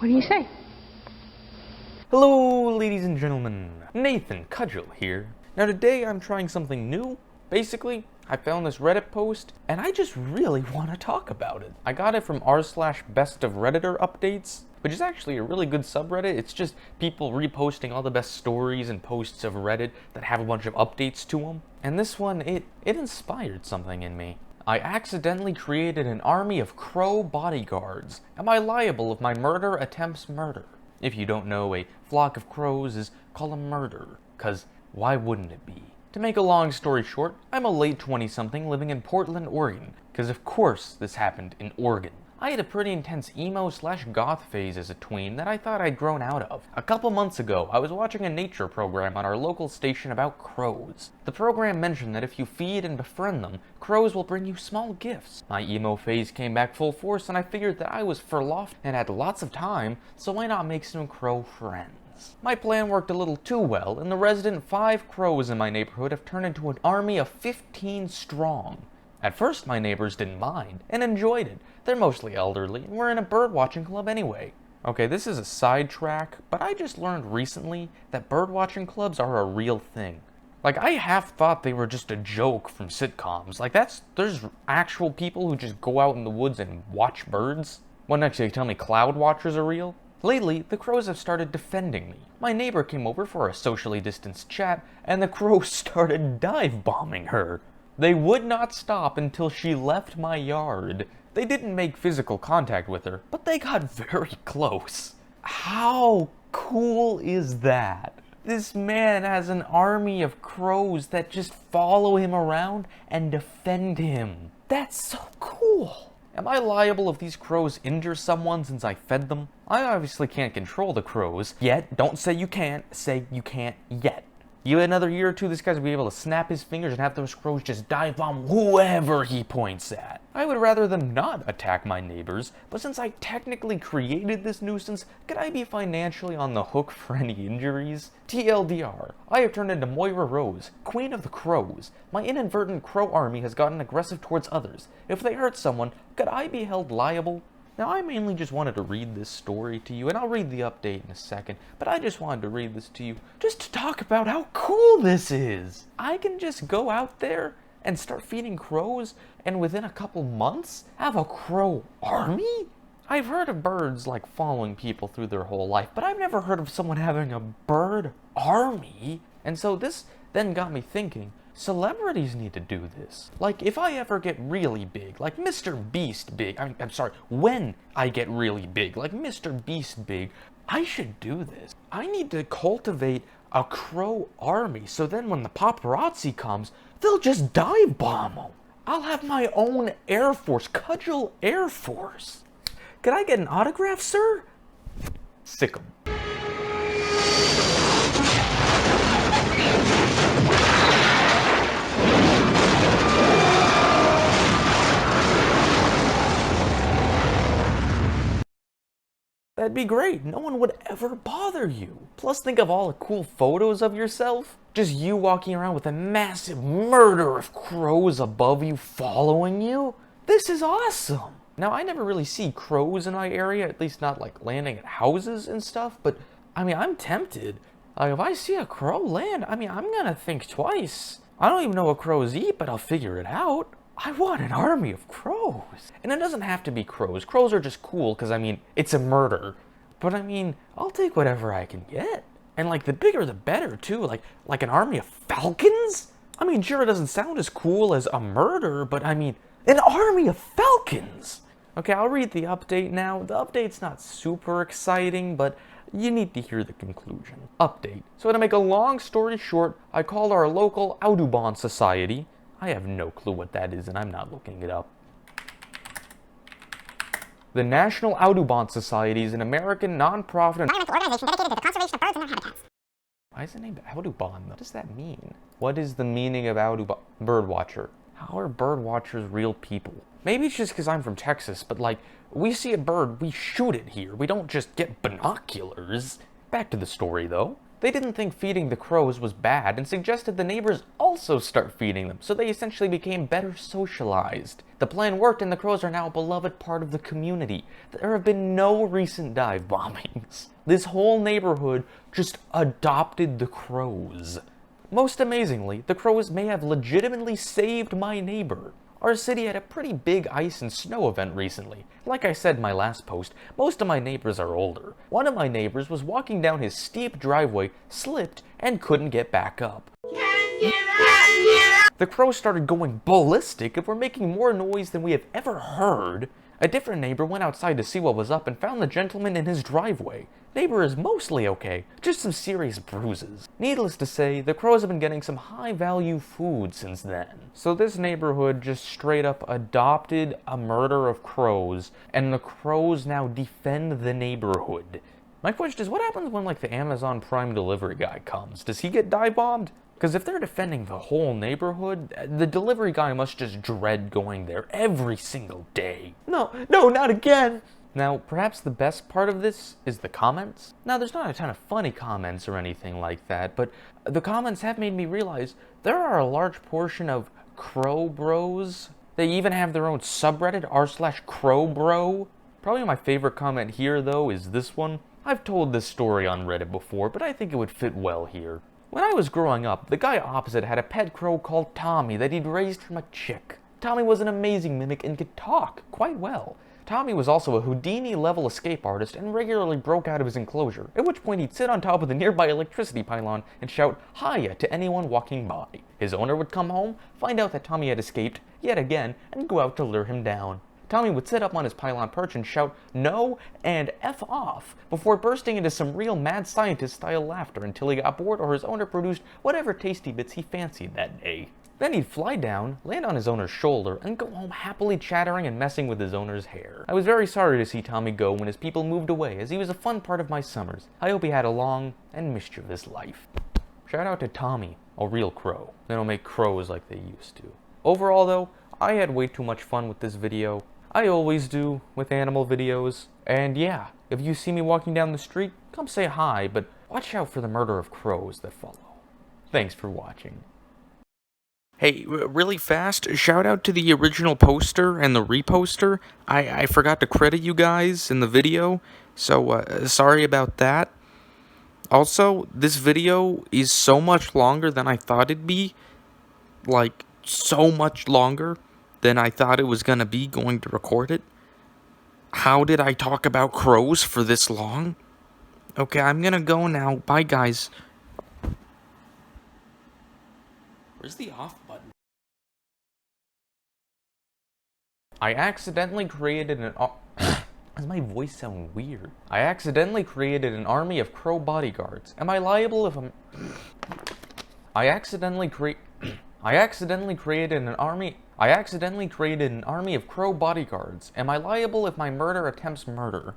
What do you say? Hello, ladies and gentlemen. Nathan Cudgel here. Now today I'm trying something new. Basically, I found this Reddit post, and I just really want to talk about it. I got it from r/bestofredditor updates, which is actually a really good subreddit. It's just people reposting all the best stories and posts of Reddit that have a bunch of updates to them. And this one, it inspired something in me. I accidentally created an army of crow bodyguards. Am I liable if my murder attempts murder? If you don't know, a flock of crows is called a murder, 'cause why wouldn't it be? To make a long story short, I'm a late 20-something living in Portland, Oregon, 'cause of course this happened in Oregon. I had a pretty intense emo/goth phase as a tween that I thought I'd grown out of. A couple months ago, I was watching a nature program on our local station about crows. The program mentioned that if you feed and befriend them, crows will bring you small gifts. My emo phase came back full force, and I figured that I was furloughed and had lots of time, so why not make some crow friends? My plan worked a little too well, and the resident 5 crows in my neighborhood have turned into an army of 15 strong. At first, my neighbors didn't mind and enjoyed it. They're mostly elderly, and we're in a birdwatching club anyway. Okay, this is a sidetrack, but I just learned recently that birdwatching clubs are a real thing. Like, I half thought they were just a joke from sitcoms. Like, there's actual people who just go out in the woods and watch birds. What next, you tell me cloud watchers are real? Lately, the crows have started defending me. My neighbor came over for a socially distanced chat, and the crows started dive-bombing her. They would not stop until she left my yard. They didn't make physical contact with her, but they got very close. How cool is that? This man has an army of crows that just follow him around and defend him. That's so cool. Am I liable if these crows injure someone since I fed them? I obviously can't control the crows yet. Don't say you can't, say you can't yet. You another year or two, this guy's gonna be able to snap his fingers and have those crows just dive bomb whoever he points at. I would rather them not attack my neighbors, but since I technically created this nuisance, could I be financially on the hook for any injuries? TLDR, I have turned into Moira Rose, Queen of the Crows. My inadvertent crow army has gotten aggressive towards others. If they hurt someone, could I be held liable? Now, I mainly just wanted to read this story to you, and I'll read the update in a second, but I just wanted to read this to you just to talk about how cool this is. I can just go out there and start feeding crows, and within a couple months, have a crow army? I've heard of birds, like, following people through their whole life, but I've never heard of someone having a bird army. And so this then got me thinking, celebrities need to do this. Like, if I ever get really big, like Mr. Beast big, I'm sorry, when I get really big, like Mr. Beast big, I should do this. I need to cultivate a crow army, so then when the paparazzi comes, they'll just dive bomb them. I'll have my own Air Force, Cudgel Air Force. Could I get an autograph, sir? Sick 'em. That'd be great. No one would ever bother you. Plus, think of all the cool photos of yourself. Just you walking around with a massive murder of crows above you following you. This is awesome. Now, I never really see crows in my area, at least not like landing at houses and stuff, but I mean, I'm tempted. Like, if I see a crow land, I mean, I'm gonna think twice. I don't even know what crows eat, but I'll figure it out. I want an army of crows. And it doesn't have to be crows. Crows are just cool because, I mean, it's a murder. But I mean, I'll take whatever I can get. And like, the bigger the better too. Like an army of falcons? I mean, sure, it doesn't sound as cool as a murder, but I mean, an army of falcons! Okay, I'll read the update now. The update's not super exciting, but you need to hear the conclusion. Update. So to make a long story short, I called our local Audubon Society. I have no clue what that is, and I'm not looking it up. The National Audubon Society is an American non-profit environmental organization dedicated to the conservation of birds and their habitats. Why is it named Audubon? What does that mean? What is the meaning of Audubon? Birdwatcher. How are birdwatchers real people? Maybe it's just because I'm from Texas, but like, we see a bird, we shoot it here. We don't just get binoculars. Back to the story, though. They didn't think feeding the crows was bad and suggested the neighbors also start feeding them, so they essentially became better socialized. The plan worked and the crows are now a beloved part of the community. There have been no recent dive bombings. This whole neighborhood just adopted the crows. Most amazingly, the crows may have legitimately saved my neighbor. Our city had a pretty big ice and snow event recently. Like I said in my last post, most of my neighbors are older. One of my neighbors was walking down his steep driveway, slipped, and couldn't get back up. The crows started going ballistic and were making more noise than we have ever heard. A different neighbor went outside to see what was up and found the gentleman in his driveway. Neighbor is mostly okay, just some serious bruises. Needless to say, the crows have been getting some high-value food since then. So this neighborhood just straight up adopted a murder of crows, and the crows now defend the neighborhood. My question is, what happens when, like, the Amazon Prime delivery guy comes? Does he get dive bombed? Because if they're defending the whole neighborhood, the delivery guy must just dread going there every single day. No, not again! Now, perhaps the best part of this is the comments. Now, there's not a ton of funny comments or anything like that, but the comments have made me realize there are a large portion of crow bros. They even have their own subreddit, r/crowbro. Probably my favorite comment here, though, is this one. I've told this story on Reddit before, but I think it would fit well here. When I was growing up, the guy opposite had a pet crow called Tommy that he'd raised from a chick. Tommy was an amazing mimic and could talk quite well. Tommy was also a Houdini-level escape artist and regularly broke out of his enclosure, at which point he'd sit on top of the nearby electricity pylon and shout "Hiya" to anyone walking by. His owner would come home, find out that Tommy had escaped, yet again, and go out to lure him down. Tommy would sit up on his pylon perch and shout "No" and "F off" before bursting into some real mad scientist-style laughter until he got bored or his owner produced whatever tasty bits he fancied that day. Then he'd fly down, land on his owner's shoulder, and go home happily chattering and messing with his owner's hair. I was very sorry to see Tommy go when his people moved away, as he was a fun part of my summers. I hope he had a long and mischievous life. Shout out to Tommy, a real crow. They don't make crows like they used to. Overall though, I had way too much fun with this video. I always do with animal videos. And yeah, if you see me walking down the street, come say hi, but watch out for the murder of crows that follow. Thanks for watching. Hey, really fast, shout out to the original poster and the reposter. I forgot to credit you guys in the video, so sorry about that. Also, this video is so much longer than I thought it'd be. Like, so much longer than I thought it was gonna be going to record it. How did I talk about crows for this long? Okay, I'm gonna go now. Bye, guys. Where's the off button? I accidentally created an Does my voice sound weird? I accidentally created an army of crow bodyguards. Am I liable if I'm... I accidentally created an army of crow bodyguards. Am I liable if my murder attempts murder?